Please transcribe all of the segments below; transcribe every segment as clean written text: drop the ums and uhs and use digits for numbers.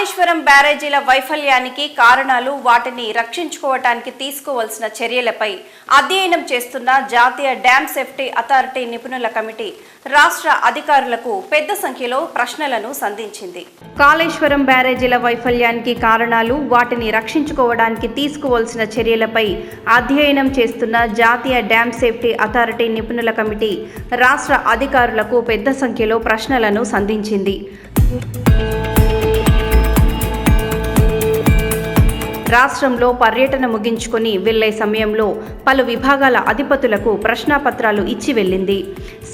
కాళేశ్వరం బ్యారేజీల వైఫల్యానికి కారణాలు, వాటిని రక్షించుకోవటానికి తీసుకోవాల్సిన చర్యలపై అధ్యయనం చేస్తున్న జాతీయ డ్యామ్ సేఫ్టీ అథారిటీ నిపుణుల కమిటీ రాష్ట్ర అధికారులకు పెద్ద సంఖ్యలో ప్రశ్నలను సంధించింది. కాళేశ్వరం బ్యారేజీల వైఫల్యానికి కారణాలు, వాటిని రక్షించుకోవడానికి తీసుకోవాల్సిన చర్యలపై అధ్యయనం చేస్తున్న జాతీయ డ్యామ్ సేఫ్టీ అథారిటీ నిపుణుల కమిటీ రాష్ట్ర అధికారులకు పెద్ద సంఖ్యలో ప్రశ్నలను సంధించింది. రాష్ట్రంలో పర్యటన ముగించుకొని వెళ్లే సమయంలో పలు విభాగాల అధిపతులకు ప్రశ్నాపత్రాలు ఇచ్చి వెళ్ళింది.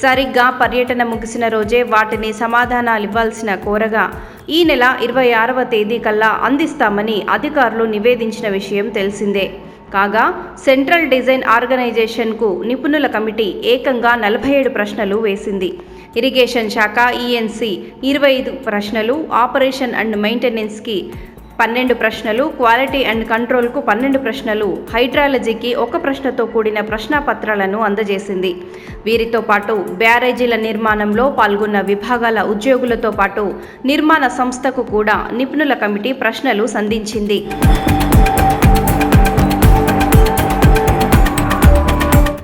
సరిగ్గా పర్యటన ముగిసిన రోజే వాటిని సమాధానాలివ్వాల్సిన కోరగా ఈ నెల 26వ తేదీ కల్లా అందిస్తామని అధికారులు నివేదించిన విషయం తెలిసిందే. కాగా సెంట్రల్ డిజైన్ ఆర్గనైజేషన్కు నిపుణుల కమిటీ ఏకంగా 47 ప్రశ్నలు వేసింది. ఇరిగేషన్ శాఖ ఈఎన్సీ 25 ప్రశ్నలు, ఆపరేషన్ అండ్ మెయింటెనెన్స్కి 12 ప్రశ్నలు, క్వాలిటీ అండ్ కంట్రోల్కు 12 ప్రశ్నలు, హైడ్రాలజీకి 1 ప్రశ్నతో కూడిన ప్రశ్నాపత్రాలను అందజేసింది. వీరితో పాటు బ్యారేజీల నిర్మాణంలో పాల్గొన్న విభాగాల ఉద్యోగులతో పాటు నిర్మాణ సంస్థకు కూడా నిపుణుల కమిటీ ప్రశ్నలు సంధించింది.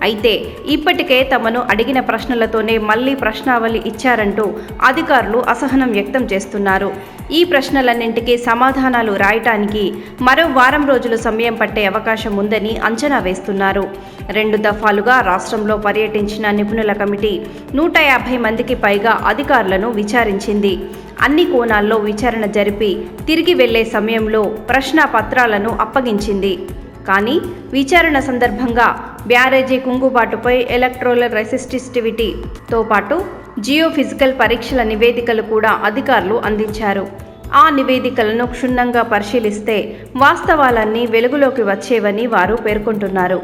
అయితే ఇప్పటికే తమను అడిగిన ప్రశ్నలతోనే మళ్లీ ప్రశ్నావళి ఇచ్చారంటూ అధికారులు అసహనం వ్యక్తం చేస్తున్నారు. ఈ ప్రశ్నలన్నింటికీ సమాధానాలు రాయటానికి మరో వారం రోజులు సమయం పట్టే అవకాశం ఉందని అంచనా వేస్తున్నారు. 2 దఫాలుగా రాష్ట్రంలో పర్యటించిన నిపుణుల కమిటీ 150 మందికి పైగా అధికారులను విచారించింది. అన్ని కోణాల్లో విచారణ జరిపి తిరిగి వెళ్లే సమయంలో ప్రశ్నాపత్రాలను అప్పగించింది. కానీ విచారణ సందర్భంగా బ్యారేజీ కుంగుబాటుపై ఎలక్ట్రోల్ రెసిస్టివిటీతో పాటు జియోఫిజికల్ పరీక్షల నివేదికలు కూడా అధికారులు అందించారు. ఆ నివేదికలను క్షుణ్ణంగా పరిశీలిస్తే వాస్తవాలన్నీ వెలుగులోకి వచ్చేవని వారు పేర్కొంటున్నారు.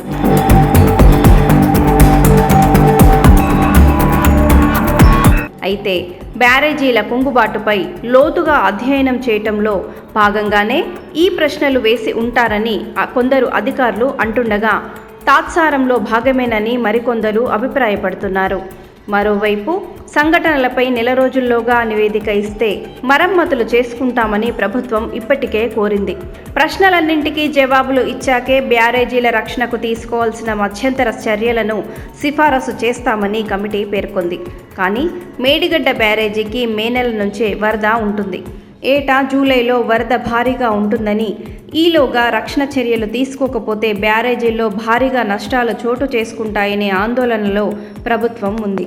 అయితే బ్యారేజీల కుంగుబాటుపై లోతుగా అధ్యయనం చేయటంలో భాగంగానే ఈ ప్రశ్నలు వేసి ఉంటారని కొందరు అధికారులు అంటుండగా తాత్సారంలో భాగమేనని మరికొందరు అభిప్రాయపడుతున్నారు. మరోవైపు సంఘటనలపై నెల రోజుల్లోగా నివేదిక ఇస్తే మరమ్మతులు చేసుకుంటామని ప్రభుత్వం ఇప్పటికే కోరింది. ప్రశ్నలన్నింటికీ జవాబులు ఇచ్చాకే బ్యారేజీల రక్షణకు తీసుకోవాల్సిన మధ్యంతర చర్యలను సిఫారసు చేస్తామని కమిటీ పేర్కొంది. కానీ మేడిగడ్డ బ్యారేజీకి మే నెల నుంచే వరద ఉంటుంది. ఏటా జూలైలో వరద భారీగా ఉంటుందని, ఈలోగా రక్షణ చర్యలు తీసుకోకపోతే బ్యారేజీల్లో భారీగా నష్టాలు చోటు చేసుకుంటాయనే ఆందోళనలో ప్రభుత్వం ఉంది.